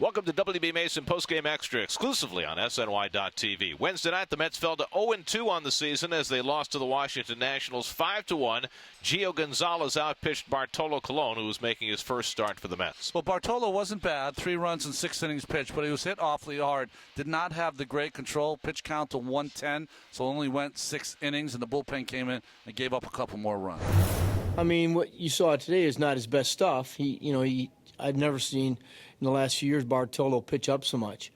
Welcome to WB Mason Postgame Extra exclusively on SNY.TV. Wednesday night, the Mets fell to 0-2 on the season as they lost to the Washington Nationals 5-1. Gio Gonzalez outpitched Bartolo Colon, who was making his first start for the Mets. Well, Bartolo wasn't bad, 3 runs in 6 innings pitched, but he was hit awfully hard. Did not have the great control, pitch count to 110, so only went 6 innings, and the bullpen came in and gave up a couple more runs. I mean, what you saw today is not his best stuff. I'd never seen in the last few years Bartolo pitch up so much.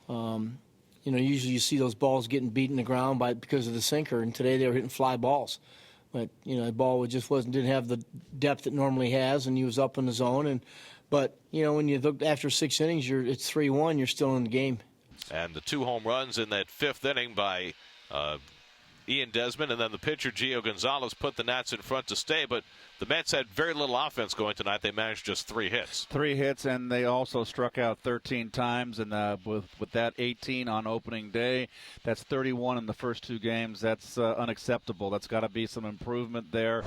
Usually you see those balls getting beat in the ground because of the sinker, and today they were hitting fly balls. But the ball just didn't have the depth it normally has, and he was up in the zone. But when you look after 6 innings, it's 3-1. You're still in the game. And the 2 home runs in that 5th inning by Ian Desmond, and then the pitcher Gio Gonzalez put the Nats in front to stay. But the Mets had very little offense going tonight. They managed just 3 hits. 3 hits, and they also struck out 13 times. And with that 18 on opening day, that's 31 in the first 2 games. That's unacceptable. That's got to be some improvement there.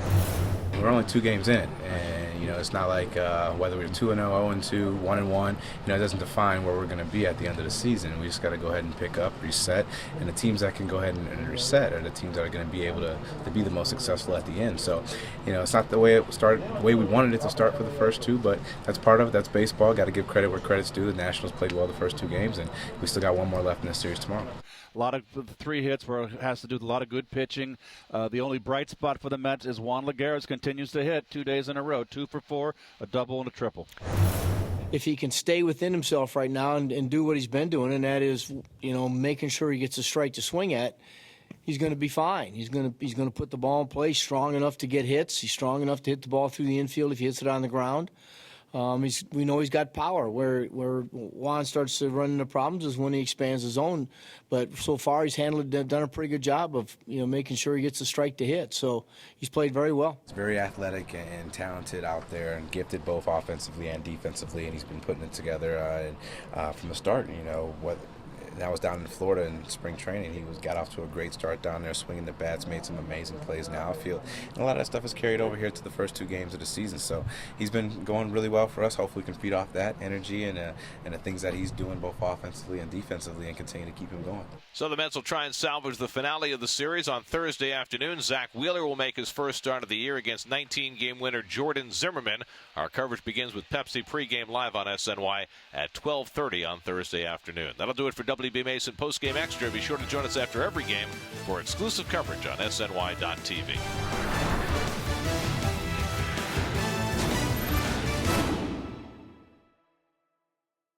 We're only 2 games in, and it's not like whether we're 2-0, 0-2, 1-1. It doesn't define where we're going to be at the end of the season. We just got to go ahead and pick up, reset, and the teams that can go ahead and reset are the teams that are going to be able to be the most successful at the end. So, it's not the way it started, the way we wanted it to start for the first 2, but that's part of it. That's baseball. Got to give credit where credit's due. The Nationals played well the first 2 games, and we still got 1 more left in this series tomorrow. A lot of 3 hits where it has to do with a lot of good pitching. The only bright spot for the Mets is Juan Lagares continues to hit 2 days in a row, 2 for 4, a double and a triple. If he can stay within himself right now and do what he's been doing, and that is, making sure he gets a strike to swing at, he's going to be fine. He's going to put the ball in play, strong enough to get hits. He's strong enough to hit the ball through the infield if he hits it on the ground. We know he's got power. Where Juan starts to run into problems is when he expands his zone. But so far he's done a pretty good job of making sure he gets a strike to hit. So he's played very well. He's very athletic and talented out there, and gifted both offensively and defensively. And he's been putting it together from the start. That was down in Florida in spring training. He got off to a great start down there, swinging the bats, made some amazing plays in the outfield. And a lot of that stuff is carried over here to the first 2 games of the season. So he's been going really well for us. Hopefully we can feed off that energy and the things that he's doing both offensively and defensively and continue to keep him going. So the Mets will try and salvage the finale of the series on Thursday afternoon. Zach Wheeler will make his first start of the year against 19-game winner Jordan Zimmerman. Our coverage begins with Pepsi pregame live on SNY at 12:30 on Thursday afternoon. That'll do it for WB Mason Postgame Extra. Be sure to join us after every game for exclusive coverage on SNY.TV.